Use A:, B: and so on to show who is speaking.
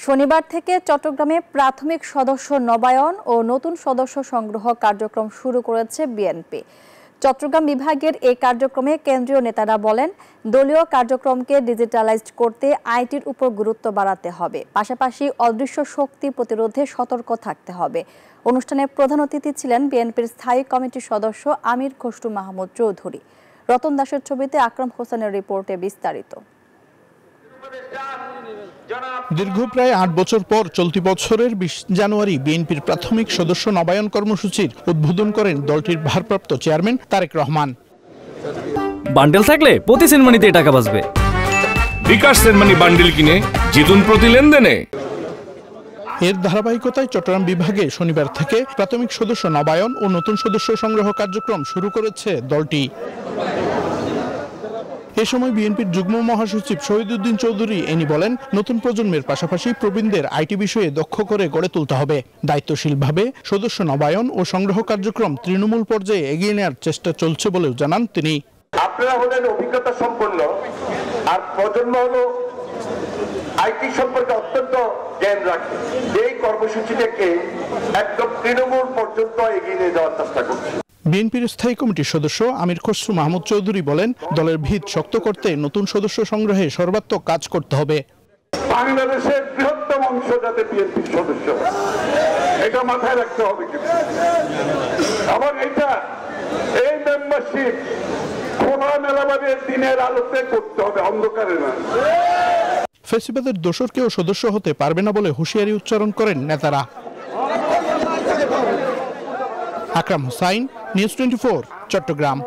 A: শনিবার থেকে চট্টগ্রামে প্রাথমিক সদস্য নবায়ন ও নতুন সদস্য সংগ্রহ কার্যক্রম শুরু করেছে বিএনপি। চট্টগ্রাম বিভাগের এই কার্যক্রমে কেন্দ্রীয় নেতারা বলেন, দলীয় কার্যক্রমকে ডিজিটালাইজড করতে আইটির উপর গুরুত্ব বাড়াতে হবে, পাশাপাশি অদৃশ্য শক্তি প্রতিরোধে সতর্ক থাকতে হবে। অনুষ্ঠানে প্রধান অতিথি ছিলেন বিএনপির স্থায়ী কমিটির সদস্য আমির খসরু মাহমুদ চৌধুরী। রতন দাসের ছবিতে আকরাম হোসেনের রিপোর্টে বিস্তারিত।
B: দীর্ঘ প্রায় ৮ বছর পর চলতি বছরের ২০ জানুয়ারি বিএনপির প্রাথমিক সদস্য নবায়ন কর্মসূচির উদ্বোধন করেন দলটির ভারপ্রাপ্ত চেয়ারম্যান তারেক রহমান।
C: বান্ডেল থাকলে প্রতি সেনমানিতে টাকা বাঁচবে।
D: বিকাশ সেনমানি বান্ডেল কিনে জিতুন প্রতি লেনদেনে।
B: এর ধারাবাহিকতায় চট্টগ্রাম বিভাগে শনিবার থেকে প্রাথমিক সদস্য নবায়ন ও নতুন সদস্য সংগ্রহ কার্যক্রম শুরু করেছে দলটি। এ সময় বিএনপির যুগ্ম মহাসচিব শহীদুদ্দিন চৌধুরী বলেন, নতুন প্রজন্মের পাশাপাশি প্রবীণদের আইটি বিষয়ে দক্ষ করে গড়ে তুলতে হবে। দায়িত্বশীলভাবে সদস্য নবায়ন ও সংগ্রহ কার্যক্রম তৃণমূল পর্যায়ে এগিয়ে নেওয়ার চেষ্টা চলছে বলেও জানান তিনি।
E: আপনারা হলেন অভিজ্ঞতা সম্পন্ন, আর প্রজন্ম হলো আইটি সম্পর্কে অত্যন্ত জ্ঞান রাখে। এই কর্মসূচিটাকে একদম তৃণমূল পর্যন্ত এগিয়ে নিয়ে যাওয়ার চেষ্টা করছে।
B: বিএনপির স্থায়ী কমিটির সদস্য আমির খসরু মাহমুদ চৌধুরী বলেন, দলের ভিত শক্ত করতে নতুন সদস্য সংগ্রহে সর্বাত্মক কাজ করতে হবে।
E: বাংলাদেশের বৃহত্তম অংশ যাতে বিএনপির সদস্য, এটা মাথায় রাখতে হবে। এবং এই মেম্বারশিপ খোলা মেলাবাদের দিনের আলোতে করতে হবে, অন্ধকারে না।
B: ফেসিবাদের দোসর কেউ সদস্য হতে পারবে না বলে হুঁশিয়ারি উচ্চারণ করেন নেতারা। আকরাম হোসাইন, নিউজ 24, চট্টগ্রাম।